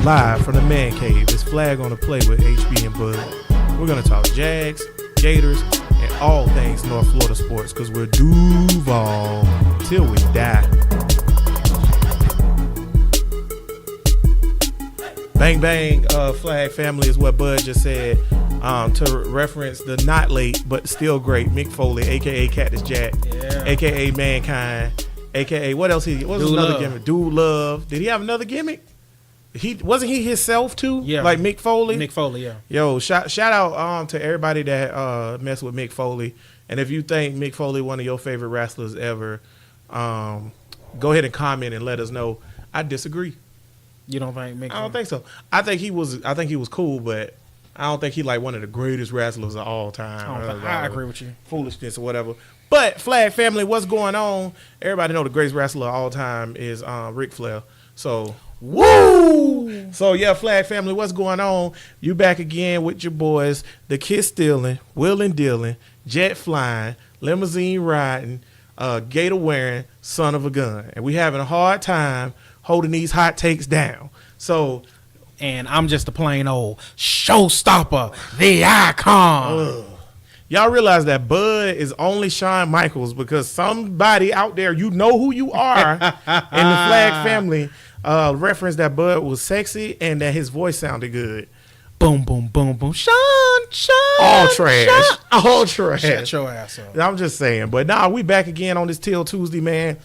Live from the man cave, it's Flag on the Play with HB and Bud. We're going to talk Jags, Gators, and all things North Florida sports because we're Duval till we die. Bang, bang, Flag family is what Bud just said. To reference the not late but still great Mick Foley, a.k.a. Cactus Jack, a.k.a. Mankind, a.k.a. what else what was another gimmick? Dude Love. Did he have another gimmick? Wasn't he himself too? Yeah. Like Mick Foley? Mick Foley, yeah. Yo, shout out to everybody that mess with Mick Foley. And if you think Mick Foley one of your favorite wrestlers ever, go ahead and comment and let us know. I disagree. You don't think Mick? I don't think so. I think he was cool, but I don't think he like one of the greatest wrestlers of all time. I agree with you. Foolishness or whatever. But Flag family, what's going on? Everybody know the greatest wrestler of all time is Ric Flair. So woo! So yeah, Flag family, what's going on? You back again with your boys, the kiss stealing, wheeling dealing, jet flying, limousine riding, gator wearing, son of a gun. And we having a hard time holding these hot takes down. So and I'm just a plain old showstopper, the icon. Y'all realize that Bud is only Shawn Michaels because somebody out there, you know who you are, in the Flag family, referenced that Bud was sexy and that his voice sounded good. Boom, boom, boom, boom. Shawn. All trash. All trash. Shut your ass up. I'm just saying. But nah, we back again on this Till Tuesday, man.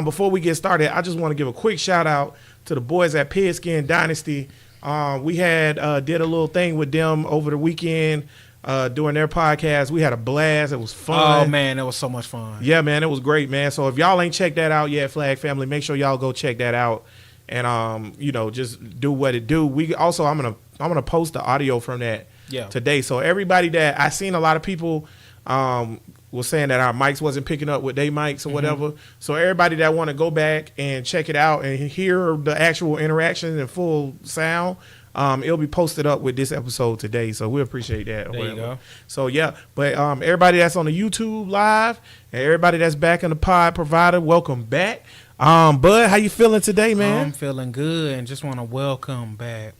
Before we get started, I just want to give a quick shout out to the boys at Pigskin Dynasty. We had did a little thing with them over the weekend during their podcast. We had a blast. It was fun. Oh, man, it was so much fun. Yeah, man, it was great, man. So if y'all ain't checked that out yet, Flag family, make sure y'all go check that out and just do what it do. We also I'm gonna post the audio from that today. So everybody that I seen a lot of people was saying that our mics wasn't picking up with their mics or whatever. So everybody that want to go back and check it out and hear the actual interaction in full sound, it'll be posted up with this episode today. So we appreciate that. There you go. So yeah, but everybody that's on the YouTube live and everybody that's back in the pod provider, welcome back. Bud, how you feeling today, man? I'm feeling good and just want to welcome back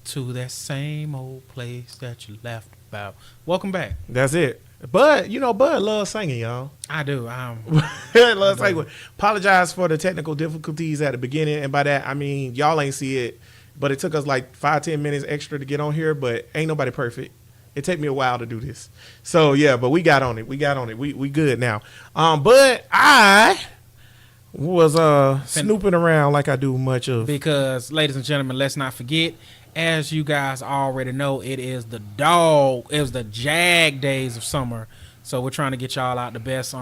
to that same old place that you left about. Welcome back. That's it. Bud loves singing, y'all. I do. Loves singing. Apologize for the technical difficulties at the beginning, and by that I mean y'all ain't see it, but it took us like 5-10 minutes extra to get on here. But ain't nobody perfect. It take me a while to do this. So yeah, but we got on it. We good now. But I was snooping around like I do much of. Because, ladies and gentlemen, let's not forget, as you guys already know, it was the Jag days of summer. So we're trying to get y'all out the best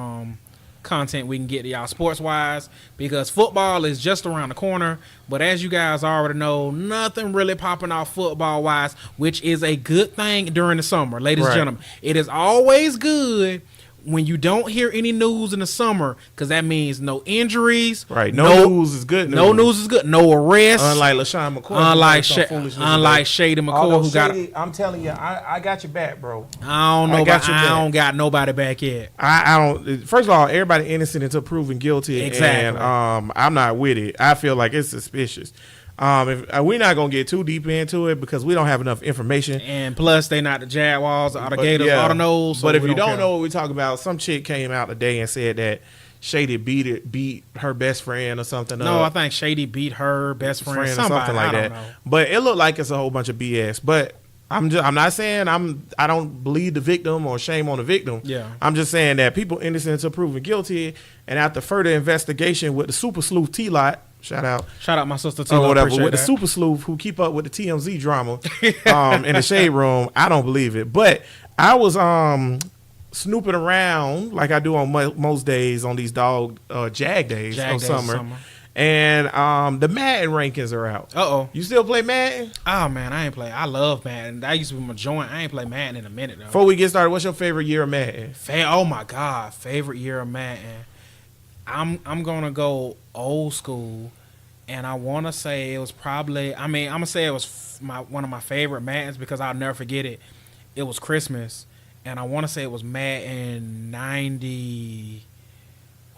content we can get to y'all sports-wise because football is just around the corner. But as you guys already know, nothing really popping off football-wise, which is a good thing during the summer. Ladies and gentlemen, it is always good when you don't hear any news in the summer, because that means no injuries. Right. No news is good news. No news is good. No arrests. Unlike LaShawn McCoy. Unlike Shady McCoy, I'm telling you, I got your back, bro. I don't got nobody back yet. I don't. First of all, everybody innocent until proven guilty. Exactly. And I'm not with it. I feel like it's suspicious. We're not gonna get too deep into it because we don't have enough information. And plus, they not the Jaguars or the Gators or the Noles. So but if you don't know what we're talking about, some chick came out today and said that Shady beat her best friend or something. No, I think Shady beat her best friend or something like that. But it looked like it's a whole bunch of BS. But I'm not saying I don't believe the victim or shame on the victim. Yeah. I'm just saying that people innocent until proven guilty, and after further investigation with the Super Sleuth T-Lot. Shout out my sister too. Or whatever with the Super Sleuth who keep up with the TMZ drama in the shade room. I don't believe it, but I was snooping around like I do on most days on these Jag days of summer. And the Madden rankings are out. You still play Madden? Oh man, I ain't play. I love Madden. That used to be my joint. I ain't play Madden in a minute though. Before we get started, what's your favorite year of Madden? Oh my God, favorite year of Madden. I'm gonna go old school, and I want to say it was probably. I mean, I'm gonna say it was one of my favorite Maddens because I'll never forget it. It was Christmas, and I want to say it was Madden 90.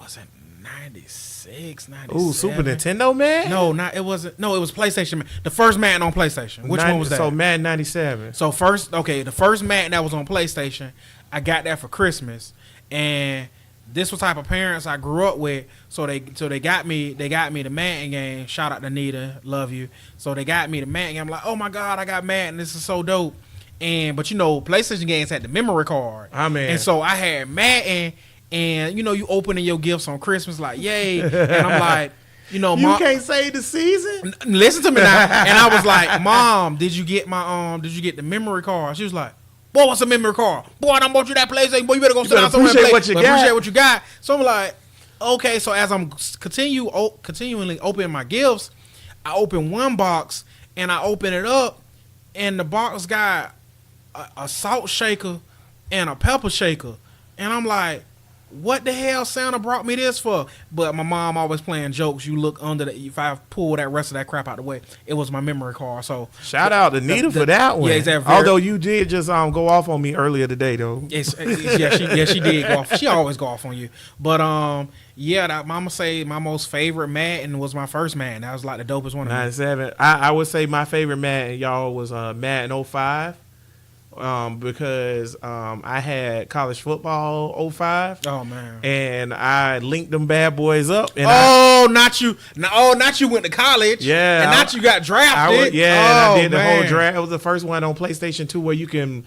Was it 96, 97. Ooh, Super Nintendo, man? No, it wasn't. No, it was PlayStation. The first Madden on PlayStation. Which one was that? So Madden 97. So the first Madden that was on PlayStation, I got that for Christmas, and this was type of parents I grew up with. So they got me the Madden game. Shout out to Nita, love you. So they got me the Madden game. I'm like, oh my god, I got Madden. This is so dope. But PlayStation games had the memory card. And so I had Madden, and you opening your gifts on Christmas like, yay. And I'm like, you can't say the season. Listen to me now. And I was like, Mom, did you get the memory card? She was like, boy, what's a memory card? Boy, I done bought you that PlayStation. Boy, you better go sit down somewhere and play. Appreciate what you got. So I'm like, okay. So as I'm continually opening my gifts, I open one box and I open it up, and the box got a salt shaker and a pepper shaker, and I'm like, what the hell Santa brought me this for? But my mom always playing jokes. You look under if I pull that rest of that crap out of the way, it was my memory card. So shout out to Nita for that one. Yeah, exactly. Although you did just go off on me earlier today, though. She did go off. She always go off on you. But that Mama say my most favorite Madden was my first Madden. That was like the dopest one. 97. I would say my favorite Madden, y'all, was Madden 05. Because I had college football 05. Oh man! And I linked them bad boys up. And not you! Not you went to college. Yeah, and not you got drafted. I did the whole draft. It was the first one on PlayStation 2 where you can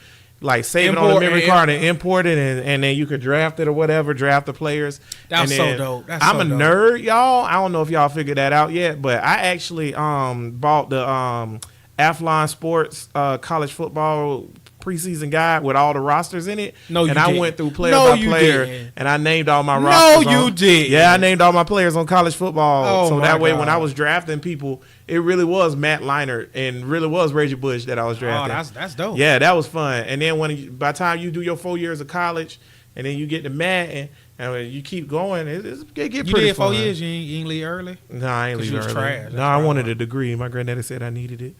save it on the memory card and import it, and then you could draft it or whatever, draft the players. That's so dope. I'm a nerd, y'all. I don't know if y'all figured that out yet, but I actually bought the Athlon Sports college football preseason guide with all the rosters in it. I went through player by player, and I named all my rosters. No, you did. Yeah, I named all my players on college football. So that way, when I was drafting people, it really was Matt Leinart and really was Reggie Bush that I was drafting. Oh, that's dope. Yeah, that was fun. And then by the time you do your 4 years of college, and then you get to Madden, and when you keep going, it get pretty fun. You did 4 years? You ain't leave early? No, I ain't leave early. Trash. No, I wanted a degree. My granddaddy said I needed it.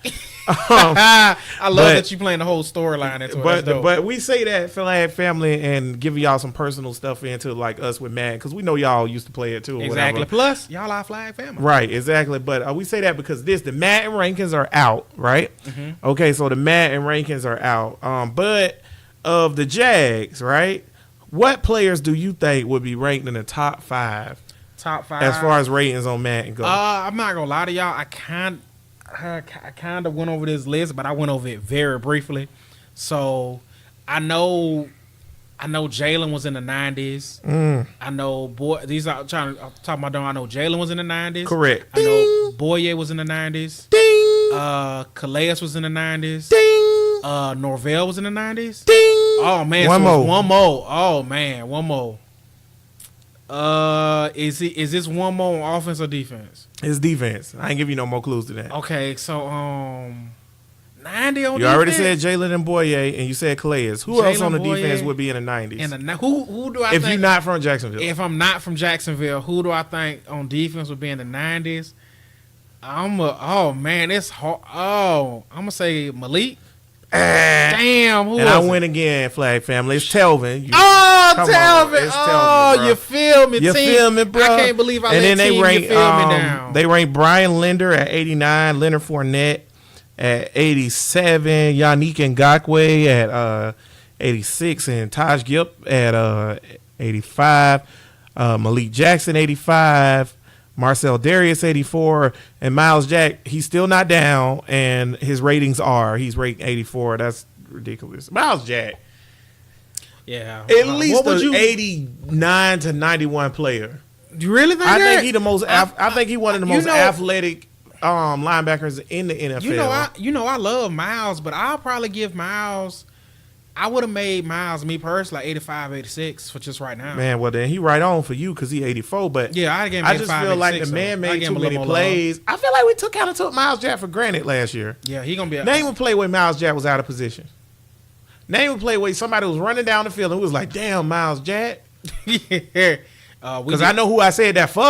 I love that you playing the whole storyline. But we say that Flag Family and giving y'all some personal stuff into us with Madden, because we know y'all used to play it too. Exactly. Plus, y'all are Flag Family. Right, exactly. But we say that because the Madden rankings are out, right? Mm-hmm. Okay, so the Madden rankings are out. But of the Jags, right? What players do you think would be ranked in the top 5? Top 5 as far as ratings on Madden go. I'm not gonna lie to y'all. I kind of went over this list, but I went over it very briefly. So I know Jalen was in the 90s. I know I'm talking about. I know Jalen was in the 90s. Correct. I know Boye was in the 90s. Ding. Calais was in the 90s. Ding. Norvell was in the 90s. Ding. Oh man, one more. Oh man, one more. Is this one more on offense or defense? It's defense. I ain't give you no more clues to that. Okay, so 90 on defense. You already said Jalen and Boye, and you said Calais. Who else on the defense would be in the 90s? Who do I think? If you're not from Jacksonville. If I'm not from Jacksonville, who do I think on defense would be in the 90s? It's hard. I'm gonna say Malik. Damn, and I win again, Flag Family. It's Telvin. Telvin. It's Telvin, you feel me? You feel me, bro? I can't believe I let team you feel me down. They rank Brian Linder at 89, Leonard Fournette at 87, Yannick Ngakoue at 86, and Taj Gipp at 85, Malik Jackson 85, Marcel Darius 84, and Miles Jack. He's still not down, and his ratings he's ranked 84. That's ridiculous. Miles Jack. Yeah. At least an 89 to 91 player. Do you really think that? I think he the most. I think he one of the most athletic linebackers in the NFL. I love Miles, but I'll probably give Miles. I would have made Miles, me personally, like 85, 86 for just right now. Man, well then he right on for you because he 84. But yeah, I just feel like the man made too many plays. I feel like we took Miles Jack for granted last year. Yeah, he gonna be. Name a play where Miles Jack was out of position. Name a play where somebody was running down the field and was like, "Damn, Miles Jack." Yeah. Because I know who I said that for.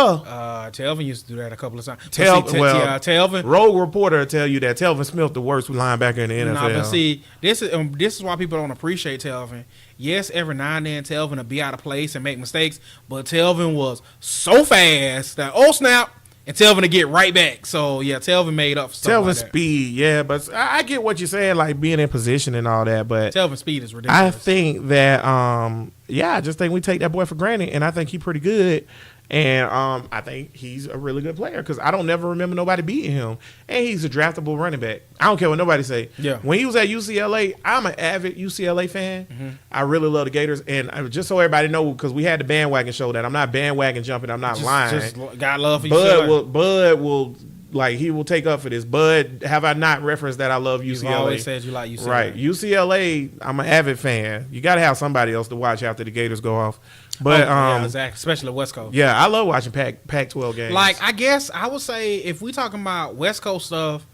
Telvin used to do that a couple of times. Telvin. Rogue Reporter will tell you that Telvin Smith the worst linebacker in the NFL. Nah, but see, this is why people don't appreciate Telvin. Yes, every now and then Telvin will be out of place and make mistakes, but Telvin was so fast that snap, and Telvin to get right back. So yeah, Telvin made up for stuff like that. Speed, yeah, but I get what you're saying, like being in position and all that. But Telvin speed is ridiculous. I think that I just think we take that boy for granted, and I think he's pretty good. And I think he's a really good player because I don't never remember nobody beating him. And he's a draftable running back. I don't care what nobody say. Yeah. When he was at UCLA, I'm an avid UCLA fan. Mm-hmm. I really love the Gators. And just so everybody know, because we had the bandwagon show that I'm not bandwagon jumping. I'm not lying. Just got love for UCLA. Bud will like he will take up for this. Bud, have I not referenced that I love UCLA? You always said you like UCLA. Right. UCLA, I'm an avid fan. You got to have somebody else to watch after the Gators go off. But yeah, exactly. Especially West Coast. Yeah, I love watching Pac-12 games. Like, I guess I would say if we talking about West Coast stuff,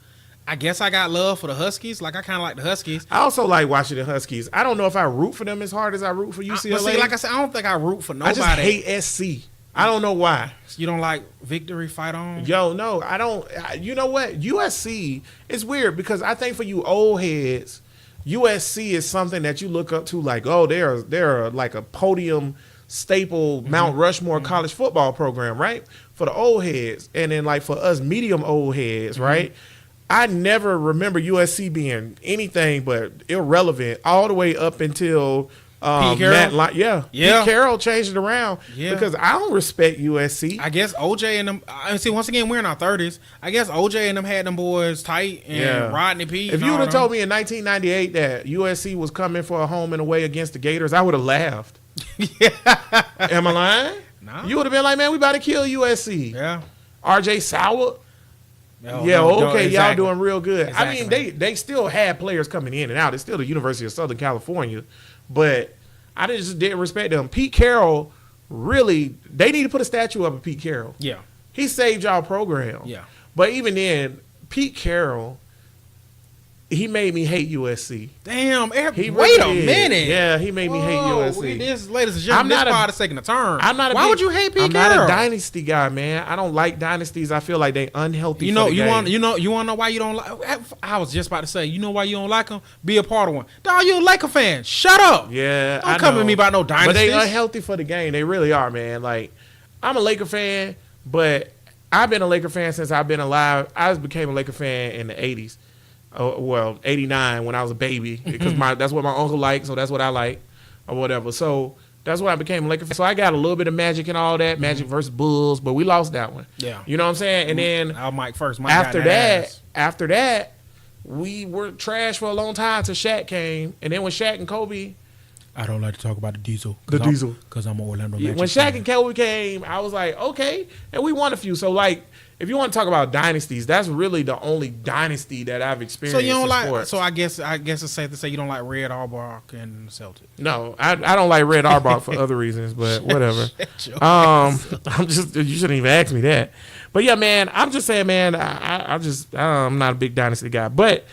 I guess I got love for the Huskies. Like, I kind of like the Huskies. I also like watching the Huskies. I don't know if I root for them as hard as I root for UCLA. But see, like I said, I don't think I root for nobody. I just hate SC. I don't know why. You don't like Victory Fight On? Yo, no, I don't. You know what? USC is weird because I think for you old heads, USC is something that you look up to like, oh, they're like a podium staple Mount Rushmore college football program, right? For the old heads. And then like for us medium old heads, right? I never remember USC being anything but irrelevant all the way up until Pete Carroll? Pete Carroll changed it around because I don't respect USC. I guess OJ and them. See, once again, we're in our 30s. I guess OJ and them had them boys tight and Rodney P. If you would have told me in 1998 that USC was coming for a home and away against the Gators, I would have laughed. Am I lying? No. You would have been like, man, we about to kill USC. Yeah. RJ Sauer. Y'all doing real good. Exactly. I mean, they still had players coming in and out. It's still the University of Southern California. But I just didn't respect them. Pete Carroll, really, they need to put a statue up of Pete Carroll. Yeah. He saved y'all program. Yeah. But even then, Pete Carroll, he made me hate USC. Damn. Wait a minute. Yeah, he made me hate USC. This, ladies and gentlemen, this part is taking a turn. Why would you hate Pete Carroll? I'm not a dynasty guy, man. I don't like dynasties. I feel like they unhealthy. You want to know why you don't like? I was just about to say, you know why you don't like them? Be a part of one. Dog, you a Laker fan. Shut up. Yeah, don't come at me about no dynasties. But they unhealthy for the game. They really are, man. Like, I'm a Laker fan, but I've been a Laker fan since I've been alive. I became a Laker fan in the 80s. 89 when I was a baby because that's what my uncle liked, so that's what I like or whatever. So that's when I became a Laker fan. So I got a little bit of Magic and all that, Magic versus Bulls, but we lost that one. Yeah. You know what I'm saying? And then Mike first. After that, we were trash for a long time till Shaq came. And then when Shaq and Kobe, I don't like to talk about the Diesel. Because I'm an Orlando Magic when Shaq and Kobe came, I was like, okay. And we won a few. So, like, if you want to talk about dynasties, that's really the only dynasty that I've experienced. So you don't like? Sports. So I guess it's safe to say you don't like Red Auerbach and Celtics. No, I don't like Red Auerbach for other reasons, but whatever. I'm just, you shouldn't even ask me that. But yeah, man, I'm just saying, man, I'm not a big dynasty guy. But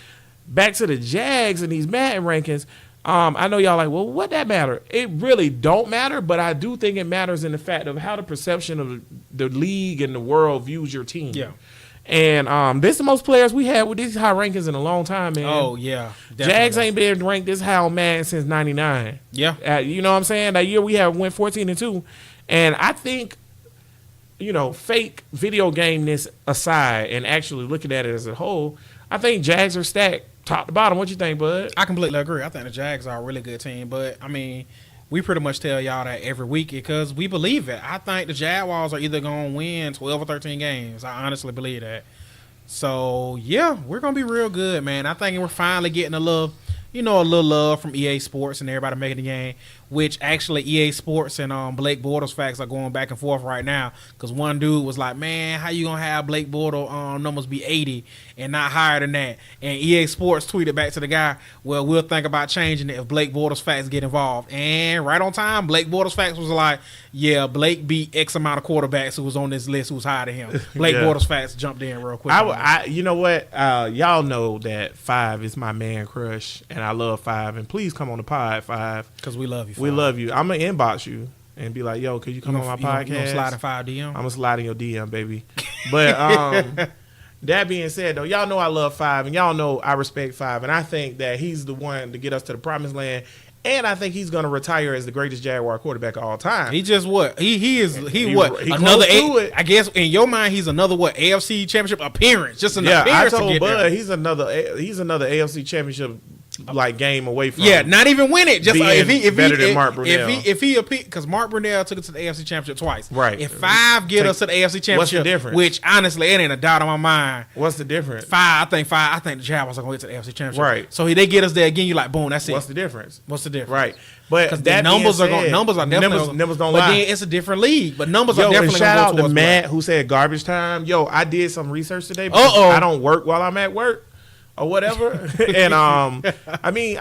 back to the Jags and these Madden rankings. I know y'all like, well, what that matter? It really don't matter, but I do think it matters in the fact of how the perception of the league and the world views your team. Yeah. And this is the most players we had with these high rankings in a long time, man. Oh, yeah. Definitely. Jags ain't been ranked this high on Madden since 99. Yeah. You know what I'm saying? That year we went 14-2. And I think, fake video game-ness aside and actually looking at it as a whole, I think Jags are stacked. Top to bottom, what you think, bud? I completely agree. I think the Jags are a really good team, but I mean, we pretty much tell y'all that every week because we believe it. I think the Jaguars are either gonna win 12 or 13 games. I honestly believe that. So yeah, we're gonna be real good, man. I think we're finally getting a little love from EA Sports and everybody making the game, which actually EA Sports and Blake Bortles facts are going back and forth right now because one dude was like, man, how you gonna have Blake Bortles numbers be 80 and not higher than that? And EA Sports tweeted back to the guy, well, we'll think about changing it if Blake Bortles facts get involved. And right on time, Blake Bortles facts was like, yeah, Blake beat X amount of quarterbacks who was on this list who was higher than him. Blake Bortles facts jumped in real quick. You know what? Y'all know that 5 is my man crush, and I love 5. And please come on the pod, 5. Because we love you, 5. We love you. I'm going to inbox you. and be like, "Yo, could you come on my podcast?" You gonna slide in 5 DM? I'm gonna slide in your DM, baby. But that being said, though, y'all know I love Five, and y'all know I respect Five, and I think that he's the one to get us to the promised land. And I think he's going to retire as the greatest Jaguar quarterback of all time. He just what? He another I guess in your mind he's another AFC Championship appearance. Just an appearance. I told to get Bud there. he's another AFC Championship like game away from. Yeah, not even win it. Just if better than Mark Brunell. If he because Mark Brunell took it to the AFC Championship twice. Right. If Five get us to the AFC Championship, what's the difference? Which honestly, it ain't a doubt on my mind. What's the difference? I think the Jaguars are going to get to the AFC Championship. Right. So they get us there again. You like boom. That's it. What's the difference? Right. But because the numbers are definitely numbers don't lie. But then it's a different league. But numbers are definitely. Shout out to Matt Black. who said garbage time. Yo, I did some research today. I don't work while I'm at work or whatever. And I mean,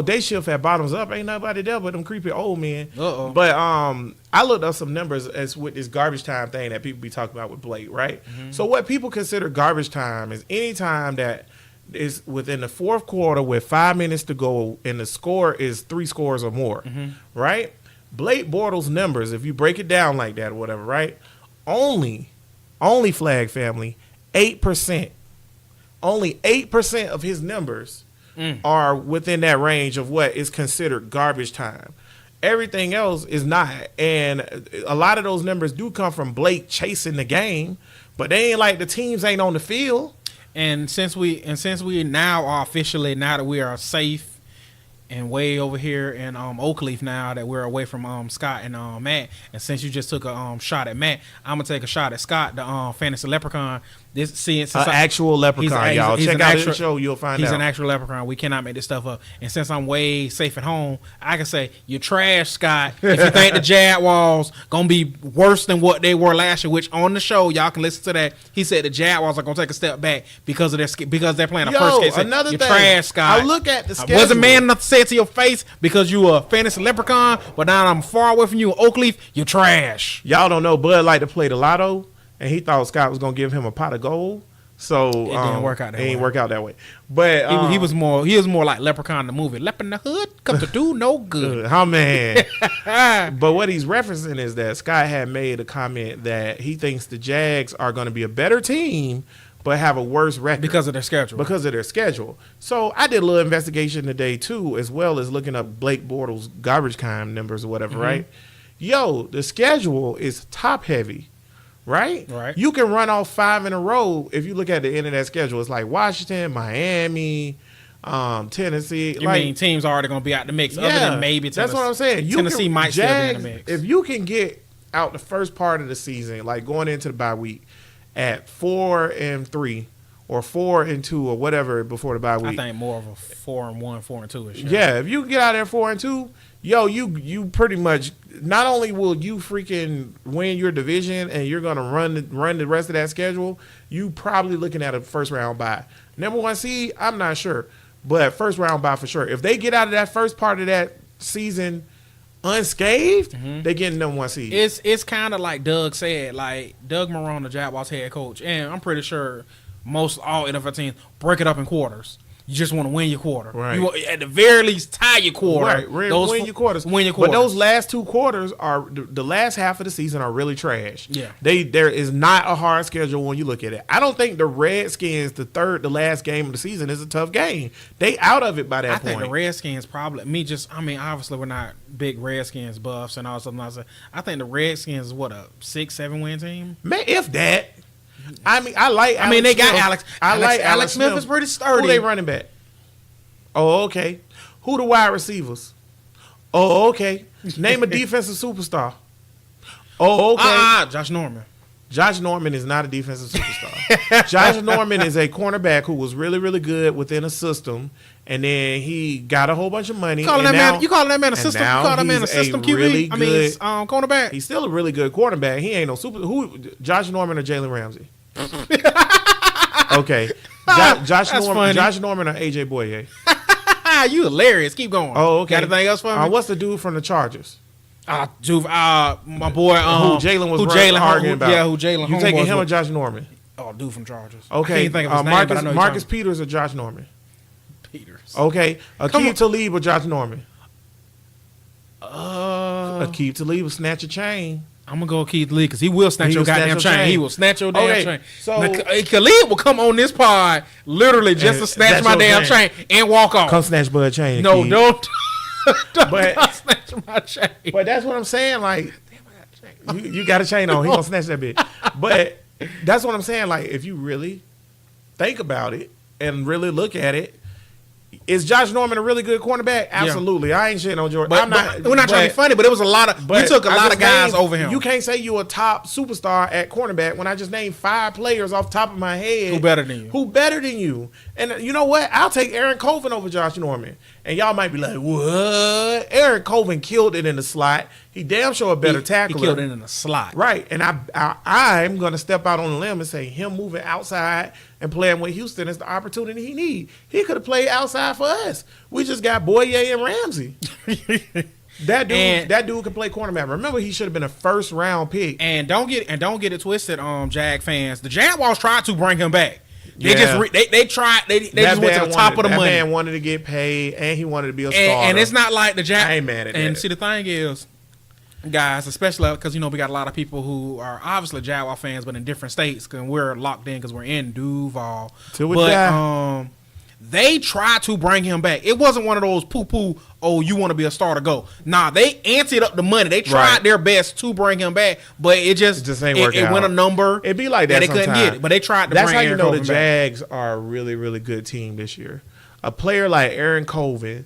day shift at bottoms up. Ain't nobody there but them creepy old men. But I looked up some numbers as with this garbage time thing that people be talking about with Blake, right? Mm-hmm. So what people consider garbage time is any time that is within the fourth quarter with 5 minutes to go and the score is 3 scores or more, right? Blake Bortles' numbers, if you break it down like that or whatever, right? Only Flag family, 8%. Only 8% of his numbers are within that range of what is considered garbage time. Everything else is not. And a lot of those numbers do come from Blake chasing the game, but they ain't like the teams ain't on the field. And since we now are officially, now that we are safe and way over here in Oakleaf, now that we're away from Scott and Matt, and since you just took a shot at Matt, I'm gonna take a shot at Scott, the fantasy leprechaun. Actual leprechaun, y'all. Check out the show, you'll find out. He's an actual leprechaun. We cannot make this stuff up. And since I'm way safe at home, I can say, you're trash, Scott. If you think the Jaguars going to be worse than what they were last year, which on the show, y'all can listen to that. He said the Jaguars are going to take a step back because they're playing a first case. Another you're thing, trash, Scott. I look at the schedule. I wasn't man enough to say it to your face because you a fantasy leprechaun, but now I'm far away from you in Oakleaf. You're trash. Y'all don't know Bud like to play the lotto, and he thought Scott was going to give him a pot of gold. So it didn't work out that way. It didn't work out that way. But he was more like Leprechaun in the movie. Lep in the hood, come to do no good. Oh man. But what he's referencing is that Scott had made a comment that he thinks the Jags are going to be a better team, but have a worse record because of their schedule. So I did a little investigation today too, as well as looking up Blake Bortles' garbage time numbers or whatever. Right? Yo, the schedule is top heavy. Right? You can run off 5 in a row if you look at the end of that schedule. It's like Washington, Miami, Tennessee. You mean teams are already going to be out the mix? Yeah, other than maybe Tennessee. That's what I'm saying. Tennessee might still be in the mix. If you can get out the first part of the season, like going into the bye week at 4-3 or 4-2 or whatever before the bye week. I think more of a 4-1, 4-2 ish. Yeah, if you can get out there 4-2, yo, you pretty much not only will you freaking win your division and you're gonna run the rest of that schedule, you probably looking at a first round bye. Number 1 seed, I'm not sure, but first round bye for sure. If they get out of that first part of that season unscathed, they getting number 1 seed. It's kind of like Doug said, like Doug Marrone, the Jaguars head coach, and I'm pretty sure all NFL teams break it up in quarters. You just want to win your quarter. Right. You want, at the very least, tie your quarter. Right. Win your quarters. But those last 2 quarters are the last half of the season are really trash. Yeah. There is not a hard schedule when you look at it. I don't think the Redskins, the last game of the season, is a tough game. They out of it by that point. I think the Redskins probably obviously we're not big Redskins buffs and all something else. I think the Redskins is what, a 6-7 win team? Man, if that. I mean, they got Alex. Alex Smith is pretty sturdy. Who they running back? Oh, okay. Who the wide receivers? Oh, okay. Name a defensive superstar. Oh, okay. Josh Norman. Josh Norman is not a defensive superstar. Josh Norman is a cornerback who was really, really good within a system, and then he got a whole bunch of money. You calling that man a system? You call that man a system QB? Really cornerback. He's still a really good quarterback. He ain't no super. Who? Josh Norman or Jalen Ramsey? Okay. Josh Norman or AJ Boye? You hilarious. Keep going. Oh, okay. Got anything else for me? What's the dude from the Chargers? My boy. Who Jalen was arguing about? Yeah, who Jalen. You taking him or Josh Norman? Oh, dude from Chargers. Okay. I can't think of his name, but I know Marcus Peters or Josh Norman? Peters. Okay. Akeem Talib or Josh Norman? Keith Lee will snatch a chain. I'm gonna go Keith Lee because he will snatch your goddamn chain. He will snatch your damn chain. So Khalid will come on this pod literally just to snatch my damn chain and walk off. Come snatch Bud chain. No, Keith. don't. But snatch my chain. But that's what I'm saying. Like, you got a chain on. He gonna snatch that bitch. But that's what I'm saying. Like, if you really think about it and really look at it, is Josh Norman a really good cornerback? Absolutely. Yeah. I ain't shitting on Jordan. We're not trying to be funny, but it was a lot of. We took a lot of guys over him. You can't say you a top superstar at cornerback when I just named 5 players off the top of my head. Who better than you? And you know what? I'll take Aaron Colvin over Josh Norman. And y'all might be like, what? Aaron Colvin killed it in the slot. He damn sure a better tackler. He killed it in the slot. Right. And I'm going to step out on the limb and say him moving outside and playing with Houston is the opportunity he needs. He could have played outside for us. We just got Boye and Ramsey. That dude can play cornerback. Remember, he should have been a first-round pick. And don't get it twisted, Jag fans. The Jaguars tried to bring him back. They just went to the top of the money. That man wanted to get paid, and he wanted to be a starter. And it's not like the Jaguars. I ain't mad at that. And see, the thing is, guys, especially because we got a lot of people who are obviously Jaguar fans, but in different states, because we're locked in because we're in Duval. They tried to bring him back. It wasn't one of those poo-poo, oh, you want to be a starter, go. Nah, they anteed up the money. They tried their best to bring him back, but it just ain't work out. It went a number. It'd be like that they couldn't get it, but they tried to bring Aaron Colvin back. That's how you know the Jags are a really, really good team this year. A player like Aaron Colvin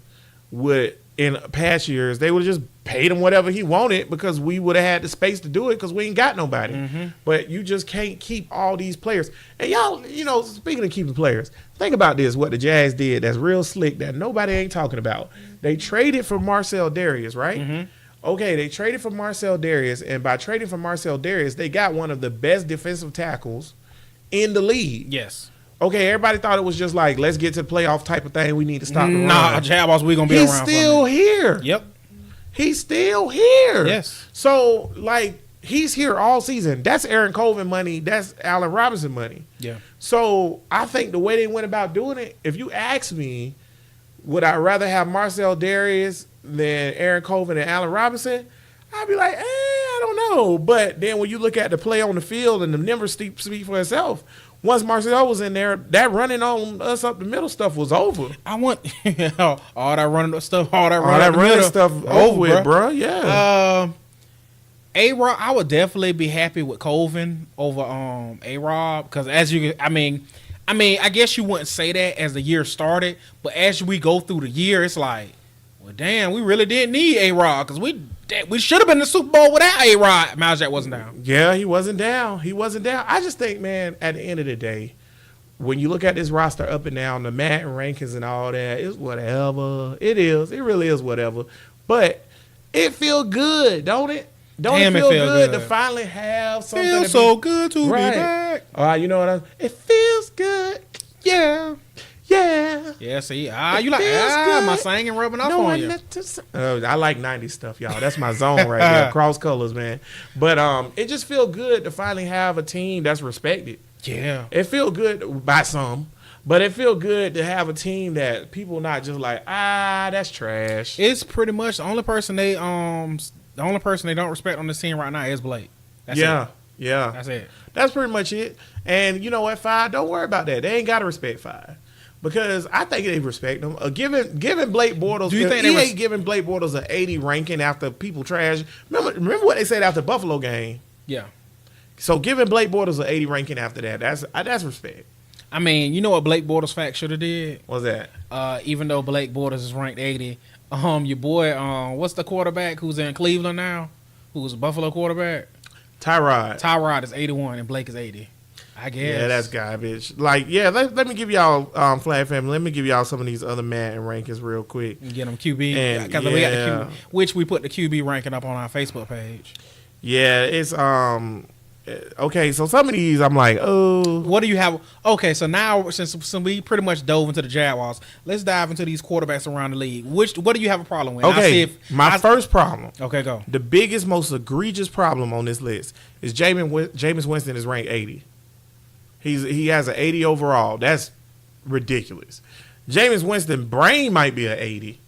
would, in past years, they would have just paid him whatever he wanted because we would have had the space to do it because we ain't got nobody. Mm-hmm. But you just can't keep all these players. And y'all, speaking of keeping players, think about this, what the Jags did that's real slick that nobody ain't talking about. They traded for Marcel Darius, right? Mm-hmm. Okay, they traded for Marcel Darius, and by trading for Marcel Darius, they got one of the best defensive tackles in the league. Yes. Okay, everybody thought it was just like, let's get to the playoff type of thing. We need to stop the run. Nah, Jaguars, we going to be around. He's still here. Yep. He's still here. Yes. So, he's here all season. That's Aaron Colvin money. That's Allen Robinson money. Yeah. So, I think the way they went about doing it, if you ask me, would I rather have Marcel Darius than Aaron Colvin and Allen Robinson? I'd be like, I don't know. But then when you look at the play on the field and the numbers speak for itself, once Marcel was in there, that running on us up the middle stuff was over. I want all that running stuff, all that running stuff over with, bro. Yeah. A-Rob, I would definitely be happy with Colvin over A-Rob because I guess you wouldn't say that as the year started, but as we go through the year, it's like, well, damn, we really didn't need A-Rob because we should have been in the Super Bowl without A-Rod. Miles Jack wasn't down. Yeah, he wasn't down. I just think, man, at the end of the day, when you look at this roster up and down, the Madden rankings and all that, it's whatever. It is. It really is whatever. But it feels good, don't it? Don't it feel good to finally have something? Feels so good to be back. All right, you know what it feels good. Yeah. Yeah. Yeah, see, you like, my singing rubbing off on you. I like 90s stuff, y'all. That's my zone right there. Cross colors, man. But it just feel good to finally have a team that's respected. Yeah. It feel good by some, but it feel good to have a team that people not just like, that's trash. It's pretty much the only person they don't respect on the team right now is Blake. That's it. Yeah. That's it. That's pretty much it. And you know what, Five? Don't worry about that. They ain't got to respect Five. Because I think they respect him. Giving Blake Bortles, do you think he ain't giving Blake Bortles an 80 ranking after people trash. Remember what they said after the Buffalo game? Yeah. So giving Blake Bortles an 80 ranking after that, that's respect. I mean, you know what Blake Bortles fact should have did? What's that? Even though Blake Bortles is ranked 80, your boy, what's the quarterback who's in Cleveland now? Who's a Buffalo quarterback? Tyrod. Tyrod is 81 and Blake is 80. I guess. Yeah, that's garbage. Let me give y'all, Flag Family, let me give y'all some of these other Madden rankings real quick. And get them QB. Because we got the QB, which we put the QB ranking up on our Facebook page. Yeah, it's, okay, so some of these I'm like, oh. What do you have? Okay, so now, since we pretty much dove into the Jaguars, let's dive into these quarterbacks around the league. What do you have a problem with? Okay, first problem. Okay, go. The biggest, most egregious problem on this list is Jameis Winston is ranked 80. He has an 80 overall. That's ridiculous. Jameis Winston brain might be an 80,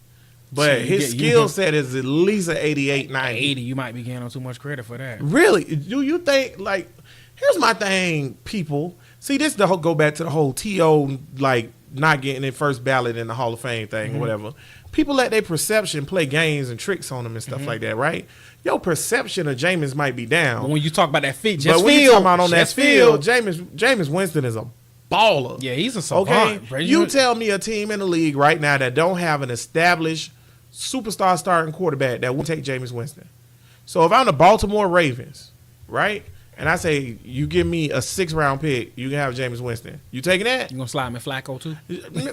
But his skill set is at least an 88, 90. 80, you might be getting on too much credit for that. Really? Do you think, like, here's my thing, people. See, this the whole, go back to the whole T.O., like, not getting in first ballot in the Hall of Fame thing or whatever. People let their perception play games and tricks on them and stuff like that, right? Your perception of Jameis might be down. But when you talk about that field, but when you talk about on that field, Jameis Winston is a baller. Yeah, he's a savant. Okay? You tell me a team in the league right now that don't have an established superstar starting quarterback that will take Jameis Winston. So if I'm the Baltimore Ravens, right, and I say you give me a 6th-round pick, you can have Jameis Winston. You taking that? You gonna slide me Flacco too?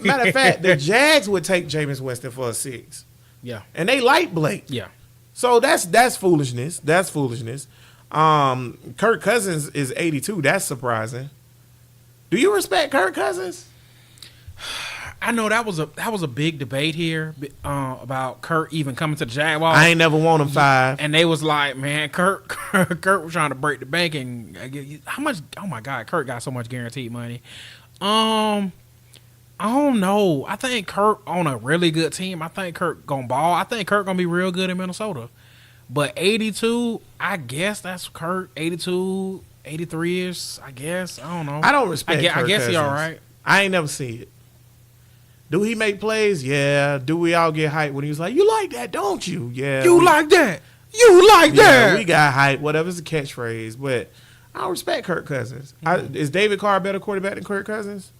Matter of fact, the Jags would take Jameis Winston for a 6. Yeah, and they like Blake. Yeah. So that's foolishness. That's foolishness. Kirk Cousins is 82. That's surprising. Do you respect Kirk Cousins? I know that was a big debate here about Kirk even coming to the Jaguars. I ain't never want him 5. And they was like, man, Kirk was trying to break the bank. And how much? Oh my God, Kirk got so much guaranteed money. I don't know. I think Kirk on a really good team. I think Kirk gonna ball. I think Kirk gonna be real good in Minnesota. But 82, I guess that's Kirk. 82, 83 is, I guess. I don't know. I don't respect Kirk I guess Cousins. he all right. I ain't never seen it. Do he make plays? Yeah. Do we all get hyped when he was like, you like that, don't you? Yeah. You like that. You like that. We got hyped. Whatever's the catchphrase. But I don't respect Kirk Cousins. Is David Carr a better quarterback than Kirk Cousins?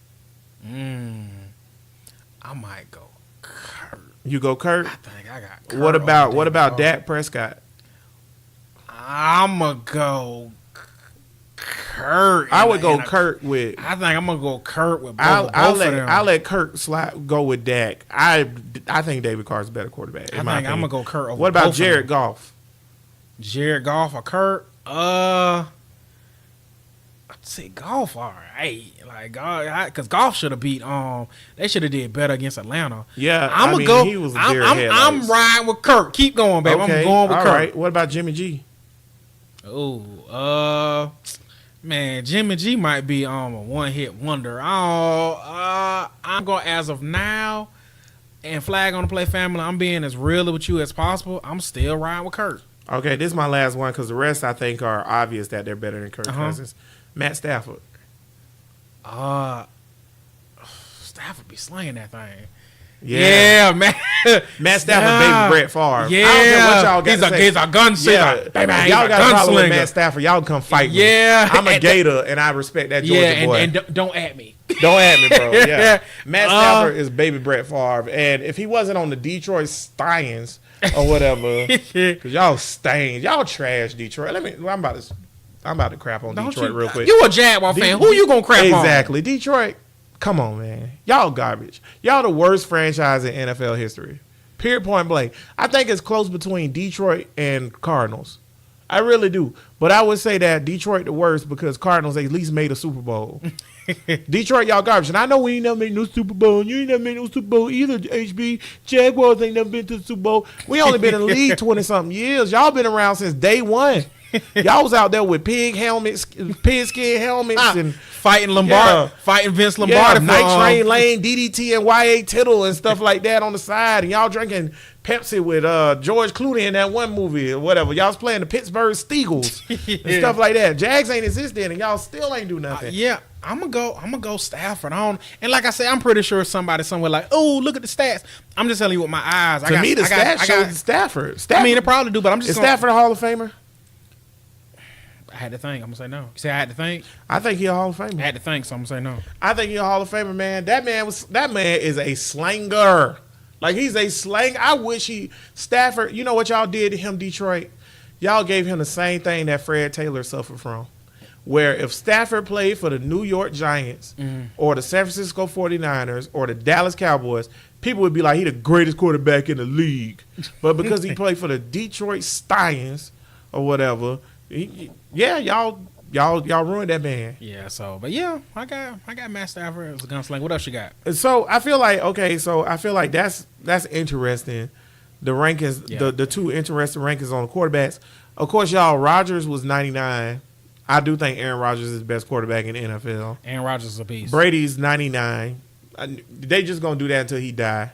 I might go Kirk. You go Kirk? I think I got Kirk. What about Dak Prescott? I'ma go Kirk. I would go Kirk with. I think I'm gonna go Kirk with both I'll of them. I'll let Kirk go with Dak. I think David Carr's a better quarterback. I think I'm gonna go Kirk over. What about both Jared Goff? Jared Goff or Kirk? I'd say Goff all right. Like because Goff should have beat. They should have did better against Atlanta. Yeah, I'm gonna go. He was I'm riding with Kirk. Keep going, baby. Okay, I'm going with all Kirk. Right. What about Jimmy G? Oh, man, Jimmy G might be a one-hit wonder. I'm going as of now, and Flag on the Play family, I'm being as real with you as possible. I'm still riding with Kirk. Okay, this is my last one because the rest I think are obvious that they're better than Kirk Cousins. Matt Stafford. Stafford be slinging that thing. Yeah, man. Matt Stafford, baby Brett Favre. Yeah, I don't care what y'all got to say. He's a gunslinger. Yeah. Y'all got a problem with Matt Stafford. Y'all come fight me. Yeah, I'm a Gator, and I respect that Georgia boy. And don't at me. Don't at me, bro. Yeah, Matt Stafford is baby Brett Favre, and if he wasn't on the Detroit Lions or whatever, because y'all stains, y'all trash Detroit. I'm about to crap on Detroit real quick. You a Jaguar fan? Who you gonna crap on? Exactly, Detroit. Come on, man. Y'all garbage. Y'all the worst franchise in NFL history. Period, point blank. I think it's close between Detroit and Cardinals. I really do. But I would say that Detroit the worst because Cardinals at least made a Super Bowl. Detroit, y'all garbage. And I know we ain't never made no Super Bowl. And you ain't never made no Super Bowl either, HB. Jaguars ain't never been to the Super Bowl. We only been in the league 20-something years. Y'all been around since day one. Y'all was out there with pig skin helmets, and fighting fighting Vince Lombardi, Night Train Lane, DDT, and Y.A. Tittle and stuff like that on the side, and y'all drinking Pepsi with George Clooney in that one movie or whatever. Y'all was playing the Pittsburgh Steagles and stuff like that. Jags ain't exist then, and y'all still ain't do nothing. Yeah, I'm gonna go Stafford on, and like I say, I'm pretty sure somebody somewhere like, oh, look at the stats. I'm just telling you with my eyes. To me, the stats show Stafford. I mean, it probably do, but I'm just. Is Stafford a Hall of Famer? I had to think. I'm gonna say no. You say I had to think? I think he's a Hall of Famer. I had to think, so I'm gonna say no. I think he's a Hall of Famer, man. That man is a slanger. Like, he's a slang. I wish Stafford, you know what y'all did to him, Detroit? Y'all gave him the same thing that Fred Taylor suffered from. Where if Stafford played for the New York Giants or the San Francisco 49ers or the Dallas Cowboys, people would be like, he the greatest quarterback in the league. But because he played for the Detroit Lions or whatever, y'all ruined that man. Yeah, but I got Matt Stafford as a gunslinger. What else you got? So I feel like that's interesting. The rankings, the two interesting rankings on the quarterbacks. Of course, y'all, Rodgers was 99. I do think Aaron Rodgers is the best quarterback in the NFL. Aaron Rodgers is a beast. Brady's 99. They just gonna do that until he die.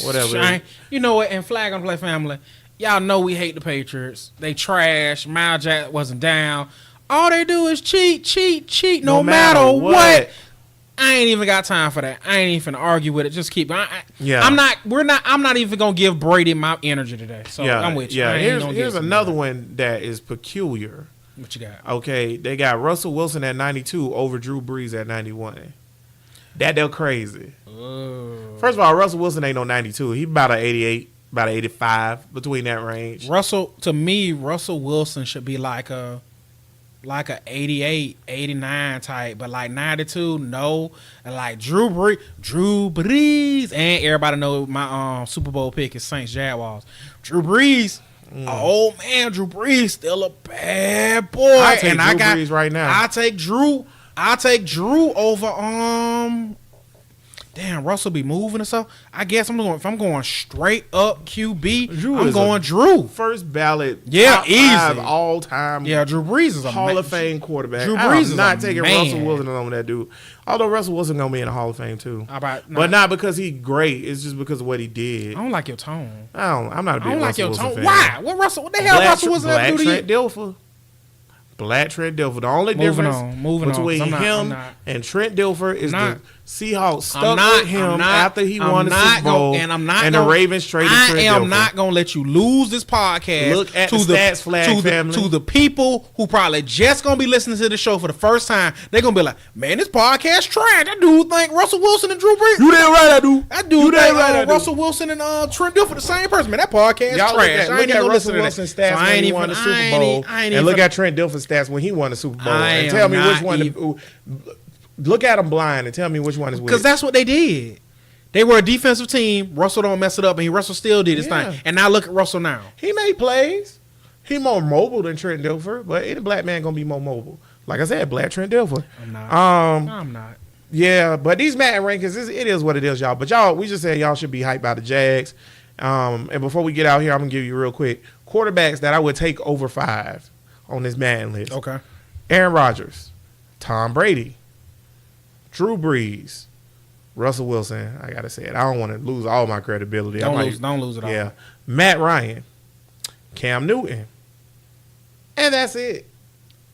Whatever. You know what? And Flag on the Play family, y'all know we hate the Patriots. They trash. Miles Jack wasn't down. All they do is cheat, no matter what. I ain't even got time for that. I ain't even finna argue with it. Just keep. I'm not even gonna give Brady my energy today. So I'm with you. Yeah. Here's another one that is peculiar. What you got? Okay, they got Russell Wilson at 92 over Drew Brees at 91. They're crazy. First of all, Russell Wilson ain't no 92. He about an 88, about an 85, between that range. Russell Wilson should be like a 88, 89 type, but like 92, no. And like Drew Brees, and everybody know my Super Bowl pick is Saints Jaguars. Drew Brees, oh man, Drew Brees still a bad boy. I take Brees right now. I take Drew over Damn, Russell be moving and stuff. I guess if I'm going straight up QB, I'm going Drew. First ballot, easy all time. Yeah, Drew Brees is a Hall of Fame quarterback. Drew Brees is not taking Russell Wilson on that dude. Although Russell Wilson gonna be in the Hall of Fame too, but not because he's great. It's just because of what he did. I don't like your tone. I'm not a big Russell Wilson fan. Why? What the hell Russell Wilson have to do to you? Black Trent Dilfer. The only difference between him and Trent Dilfer is the Seahawks stuck with him after he won the Super Bowl, and the Ravens traded Trent Dilfer. I am not going to let you lose this podcast. Look at the Stats Flag family. To the people who probably just going to be listening to the show for the first time, they're going to be like, man, this podcast trash. That dude think Russell Wilson and Drew Brees. You did right, That dude think Russell Wilson and Trent Dilfer the same person. Man, that podcast trash. Look at Russell Wilson's stats when he won the Super Bowl, and look at Trent Dilfer's stats when he won the Super Bowl, and tell me which one. Look at them blind and tell me which one is which. Because that's what they did. They were a defensive team. Russell don't mess it up, and Russell still did his thing. And now look at Russell now. He made plays. He more mobile than Trent Dilfer, but any black man gonna be more mobile. Like I said, black Trent Dilfer. I'm not. I'm not. Yeah, but these Madden rankings, it is what it is, y'all. But we just said y'all should be hyped by the Jags. And before we get out here, I'm gonna give you real quick quarterbacks that I would take over 5 on this Madden list. Okay. Aaron Rodgers, Tom Brady, Drew Brees, Russell Wilson. I gotta say it. I don't want to lose all my credibility. Don't lose it all. Yeah. Matt Ryan, Cam Newton, and that's it.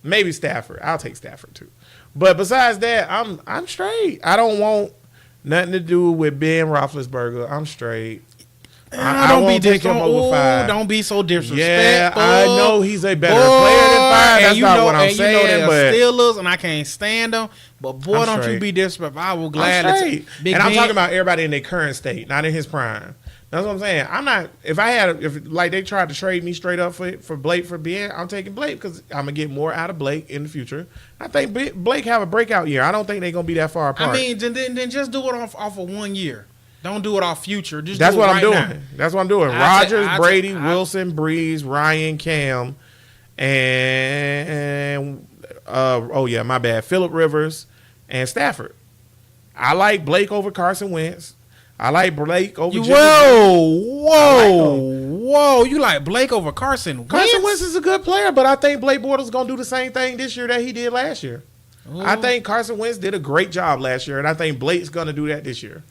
Maybe Stafford. I'll take Stafford too. But besides that, I'm straight. I don't want nothing to do with Ben Roethlisberger. I'm straight. I won't take him over 5. Don't be so disrespectful. Yeah, I know he's a better player than 5. That's not what I'm saying. You know they're Steelers, and I can't stand them. But boy, don't you be disrespectful. I will gladly. I'm talking about everybody in their current state, not in his prime. That's what I'm saying. I'm not. If they tried to trade me straight up for Blake for Ben, I'm taking Blake because I'm gonna get more out of Blake in the future. I think Blake have a breakout year. I don't think they're gonna be that far apart. I mean, then just do it off of 1 year. Don't do it off future. That's what I'm doing. That's what I'm doing. Rodgers, Brady, Wilson, Breeze, Ryan, Cam, and my bad, Phillip Rivers and Stafford. I like Blake over Carson Wentz. I like Blake over Jimmy. Whoa. You like Blake over Carson Wentz? Carson Wentz is a good player, but I think Blake Bortles is going to do the same thing this year that he did last year. Ooh. I think Carson Wentz did a great job last year, and I think Blake's going to do that this year.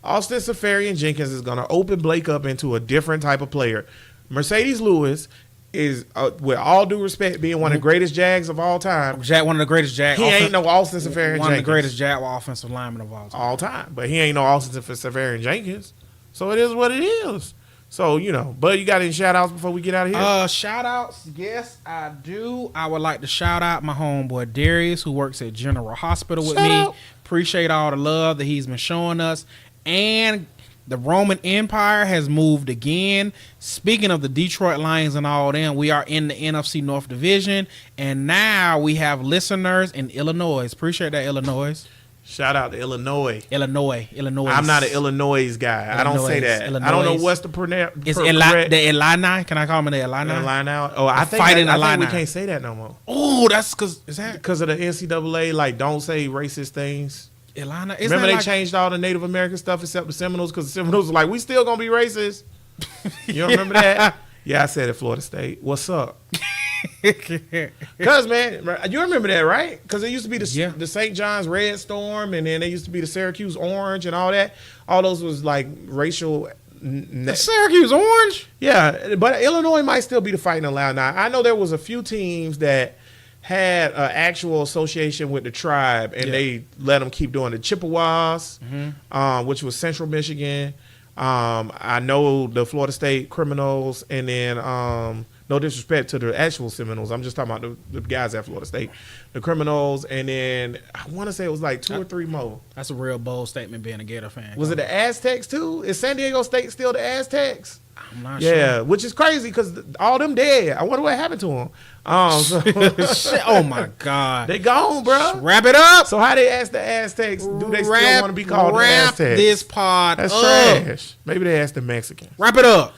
Austin Seferian-Jenkins is going to open Blake up into a different type of player. Mercedes Lewis is, with all due respect, being one of the greatest Jags of all time. One of the greatest Jags. He ain't no Austin Seferian-Jenkins. One of the greatest Jaguar offensive linemen of all time. But he ain't no Austin Seferian-Jenkins. So it is what it is. So, but you got any shout-outs before we get out of here? Shout-outs, yes, I do. I would like to shout out my homeboy Darius, who works at General Hospital with me. Appreciate all the love that he's been showing us. And the Roman Empire has moved again. Speaking of the Detroit Lions and all them, we are in the NFC North Division. And now we have listeners in Illinois. Appreciate that, Illinois. Shout out to Illinois. Illinois. I'm not an Illinois guy. I don't say that. I don't know what's the It's the Illini. Can I call them the Illini? Illini. Oh, I think we can't say that no more. Oh, that's because of the NCAA. Like, don't say racist things. Illini. Remember they changed all the Native American stuff except the Seminoles because the Seminoles were like, we still gonna be racist. You don't remember that? Yeah, I said at Florida State. What's up? Because, man, you remember that, right? Because it used to be the St. John's Red Storm, and then they used to be the Syracuse Orange and all that. All those was like racial Syracuse Orange? Yeah, but Illinois might still be the fighting Illini. Now, I know there was a few teams that had an actual association with the tribe, and they let them keep doing the Chippewas, which was Central Michigan. I know the Florida State Criminals, and then no disrespect to the actual Seminoles. I'm just talking about the guys at Florida State. The Criminals, and then I want to say it was like 2 or 3 more. That's a real bold statement being a Gator fan. Was it the Aztecs too? Is San Diego State still the Aztecs? I'm not sure. Yeah, which is crazy because all them dead. I wonder what happened to them. Oh my God, they gone, bro. Wrap it up. So how they ask the Aztecs? Do they still want to be called the Aztecs? This pod That's up. trash. Maybe they asked the Mexicans. Wrap it up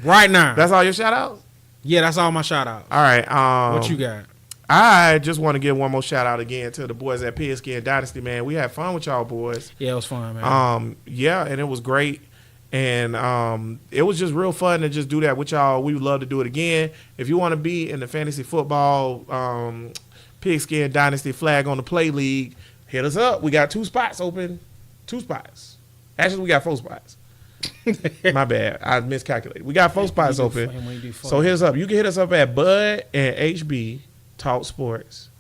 right now. That's all your shout outs? Yeah, that's all my shout outs. All right. What you got? I just want to give one more shout out again to the boys at Pigskin Dynasty, man. We had fun with y'all boys. Yeah, it was fun, man. Yeah, and it was great. And it was just real fun to just do that with y'all. We would love to do it again. If you want to be in the fantasy football Pigskin Dynasty Flag on the Play League, hit us up. We got 2 spots open. 2 spots. Actually, we got 4 spots. My bad. I miscalculated. We got 4 spots open. So hit us up. You can hit us up at Bud and HB Talk Sports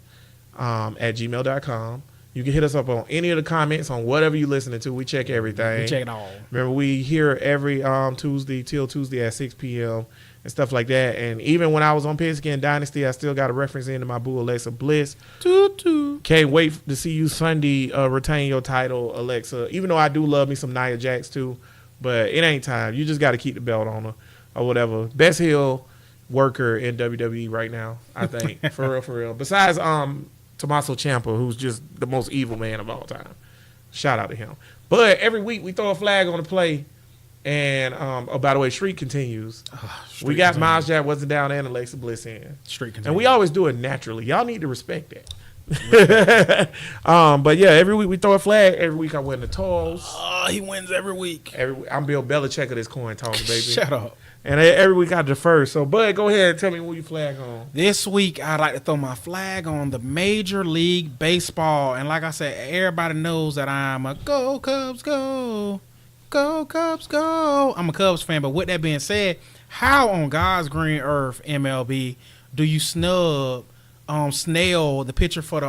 at gmail.com. You can hit us up on any of the comments on whatever you're listening to. We check everything. We check it all. Remember, we here every Tuesday till Tuesday at 6 p.m. and stuff like that. And even when I was on Pigskin Dynasty, I still got a reference into my boo, Alexa Bliss. Toot. Can't wait to see you Sunday retain your title, Alexa. Even though I do love me some Nia Jax too, but it ain't time. You just got to keep the belt on her or whatever. Best heel worker in WWE right now, I think. For real. Besides Tommaso Ciampa, who's just the most evil man of all time. Shout out to him. But every week we throw a flag on the play. And, by the way, Street continues. We got Miles Jack wasn't down and Alexa Bliss in. Street continues. And we always do it naturally. Y'all need to respect that. But, yeah, every week we throw a flag. Every week I win the toss. He wins every week. I'm Bill Belichick of this coin toss, baby. Shut up. And every week I defer. So, Bud, go ahead and tell me who you flag on. This week, I'd like to throw my flag on the Major League Baseball. And like I said, everybody knows that I'm a Go Cubs Go. Go Cubs Go. I'm a Cubs fan. But with that being said, how on God's green earth, MLB, do you snub Snell, the pitcher for the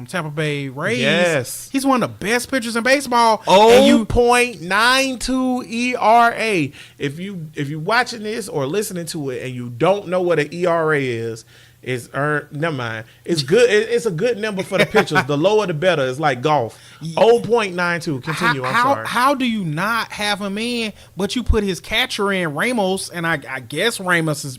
Tampa Bay Rays? Yes. He's one of the best pitchers in baseball. 0.92 ERA. If you watching this or listening to it and you don't know what an ERA is, never mind. It's good. It's a good number for the pitchers. The lower the better. It's like golf. 0.92. Continue. I'm sorry. How do you not have him in, but you put his catcher in, Ramos, and I guess Ramos is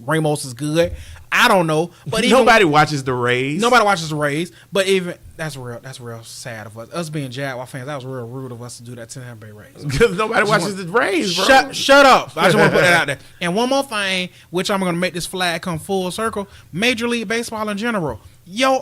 good. I don't know, but nobody watches the Rays. Nobody watches the Rays, but even that's real sad of us. Us being Jaguar fans, that was real rude of us to do that to the Tampa Bay Rays. Because nobody watches the Rays, bro. Shut up! I just want to put that out there. And one more thing, which I'm going to make this flag come full circle: Major League Baseball in general. Yo,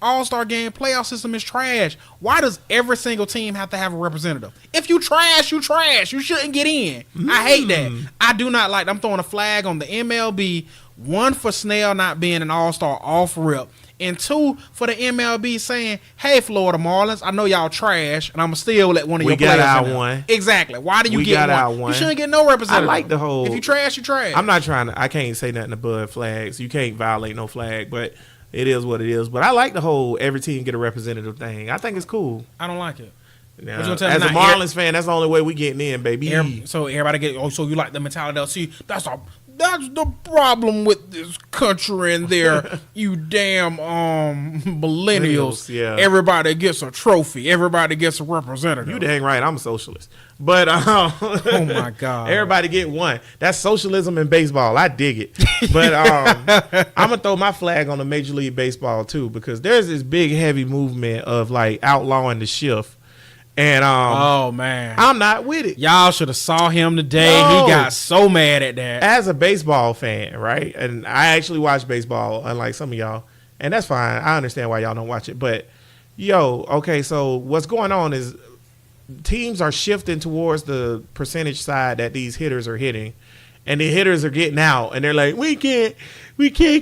All-Star Game playoff system is trash. Why does every single team have to have a representative? If you trash, you trash. You shouldn't get in. I hate that. I do not like. I'm throwing a flag on the MLB. 1, for Snell not being an All-Star off rip. And 2, for the MLB saying, hey, Florida Marlins, I know y'all trash, and I'm going to still let one of your players in. We got our one. Exactly. Why do you get one? You shouldn't get no representative. I like the whole. If you trash, you trash. I'm not trying to. I can't say nothing above flags. You can't violate no flag, but it is what it is. But I like the whole every team get a representative thing. I think it's cool. I don't like it. Now, as a Marlins fan, that's the only way we getting in, baby. So everybody get. So you like the mentality? See, that's the problem with this country and their you damn millennials. Yeah. Everybody gets a trophy. Everybody gets a representative. You dang right. I'm a socialist. But oh my God, everybody get one. That's socialism in baseball. I dig it. But I'm gonna throw my flag on the Major League Baseball too, because there's this big heavy movement of like outlawing the shift. And oh man, I'm not with it. Y'all should have saw him today. No. He got so mad at that. As a baseball fan, right? And I actually watch baseball, unlike some of y'all, and that's fine. I understand why y'all don't watch it. But okay, so what's going on is teams are shifting towards the percentage side that these hitters are hitting, and the hitters are getting out, and they're like, we can't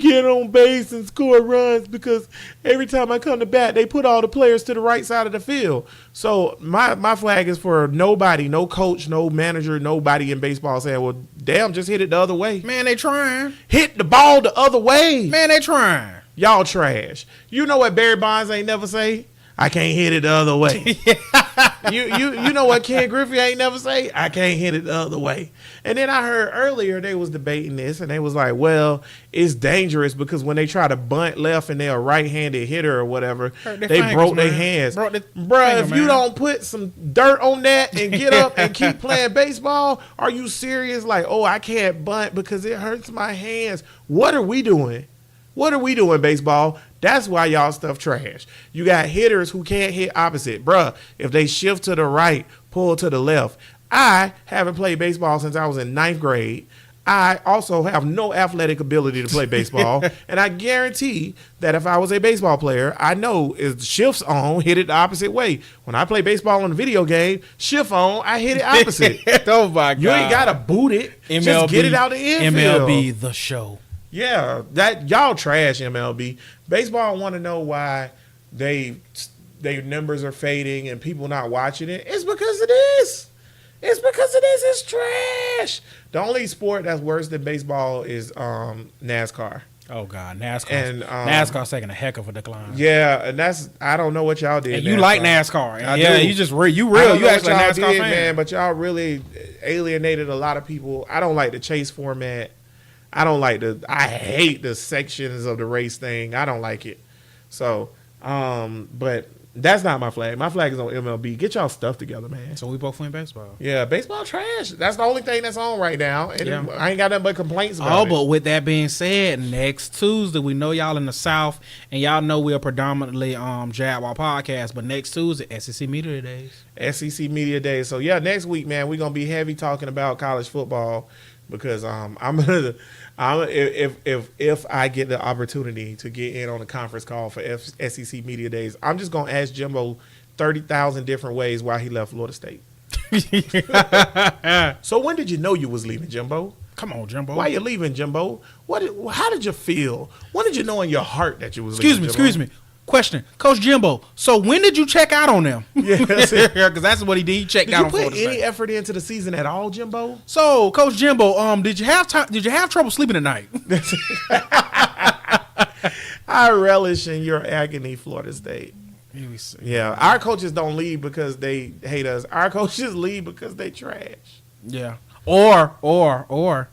get on base and score runs because every time I come to bat, they put all the players to the right side of the field. So my flag is for nobody, no coach, no manager, nobody in baseball saying, well, damn, just hit it the other way. Man, they trying. Hit the ball the other way. Man, they trying. Y'all trash. You know what Barry Bonds ain't never say? I can't hit it the other way. You know what Ken Griffey ain't never say? I can't hit it the other way. And then I heard earlier they was debating this, and they was like, well, it's dangerous because when they try to bunt left and they're a right-handed hitter or whatever, they broke their hands. Bruh, if you don't put some dirt on that and get up and keep playing baseball, are you serious? Like, oh, I can't bunt because it hurts my hands. What are we doing? What are we doing, baseball? That's why y'all stuff trash. You got hitters who can't hit opposite. Bruh, if they shift to the right, pull to the left. I haven't played baseball since I was in 9th grade. I also have no athletic ability to play baseball. And I guarantee that if I was a baseball player, I know if shifts on, hit it the opposite way. When I play baseball on the video game, shift on, I hit it opposite. Oh, my God. You ain't got to boot it. MLB, just get it out the infield. MLB, the show. Yeah, that y'all trash MLB. Baseball want to know why their numbers are fading and people not watching it. It's because of this. It's trash. The only sport that's worse than baseball is NASCAR. Oh God, NASCAR's taking a heck of a decline. Yeah, and I don't know what y'all did. And you like NASCAR? I yeah, do. you just you actually a NASCAR did, fan, man. But y'all really alienated a lot of people. I don't like the chase format. I hate the sections of the race thing. I don't like it. So, but that's not my flag. My flag is on MLB. Get y'all stuff together, man. So we both win baseball. Yeah, baseball trash. That's the only thing that's on right now. And yeah. I ain't got nothing but complaints about it. But with that being said, next Tuesday, we know y'all in the South, and y'all know we are predominantly Jaguar podcast, but next Tuesday, SEC Media Days. SEC Media Days. So, yeah, next week, man, we're going to be heavy talking about college football because if I get the opportunity to get in on a conference call for SEC Media Days, I'm just going to ask Jimbo 30,000 different ways why he left Florida State. So when did you know you was leaving, Jimbo? Come on, Jimbo. Why you leaving, Jimbo? How did you feel? When did you know in your heart that you was leaving, Excuse me. Question, Coach Jimbo. So when did you check out on them? Yeah, because that's what he did. He checked out on Florida State. Did you put any effort into the season at all, Jimbo? So, Coach Jimbo, did you have trouble sleeping at night? I relish in your agony, Florida State. Yeah, our coaches don't leave because they hate us. Our coaches leave because they trash. Yeah, or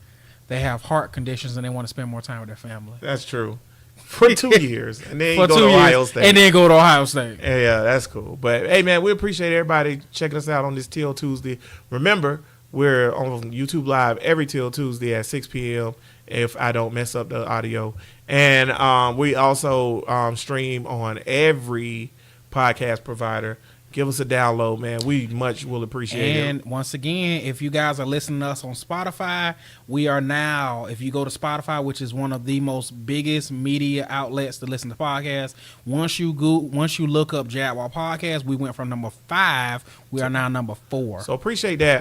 they have heart conditions and they want to spend more time with their family. That's true. For 2 years, and then go to Ohio State. And then go to Ohio State. Yeah, that's cool. But, hey, man, we appreciate everybody checking us out on this Till Tuesday. Remember, we're on YouTube Live every Till Tuesday at 6 p.m. if I don't mess up the audio. And we also stream on every podcast provider. Give us a download, man. We much will appreciate it. And once again, if you guys are listening to us on Spotify, we are now, if you go to Spotify, which is one of the most biggest media outlets to listen to podcasts, once you look up Jaguar Podcast, we went from number 5. We are now number 4. So appreciate that.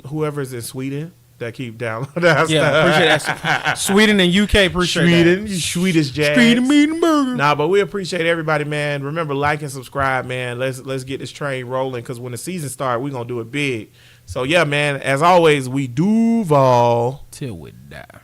Whoever's in Sweden that keep downloading us. Yeah, appreciate that. Sweden and UK, appreciate Sweden, that. You Swedish jazz. Sweden, meat and burger. Nah, but we appreciate everybody, man. Remember, like and subscribe, man. Let's get this train rolling because when the season starts, we're going to do it big. So, yeah, man, as always, we Duval till we die.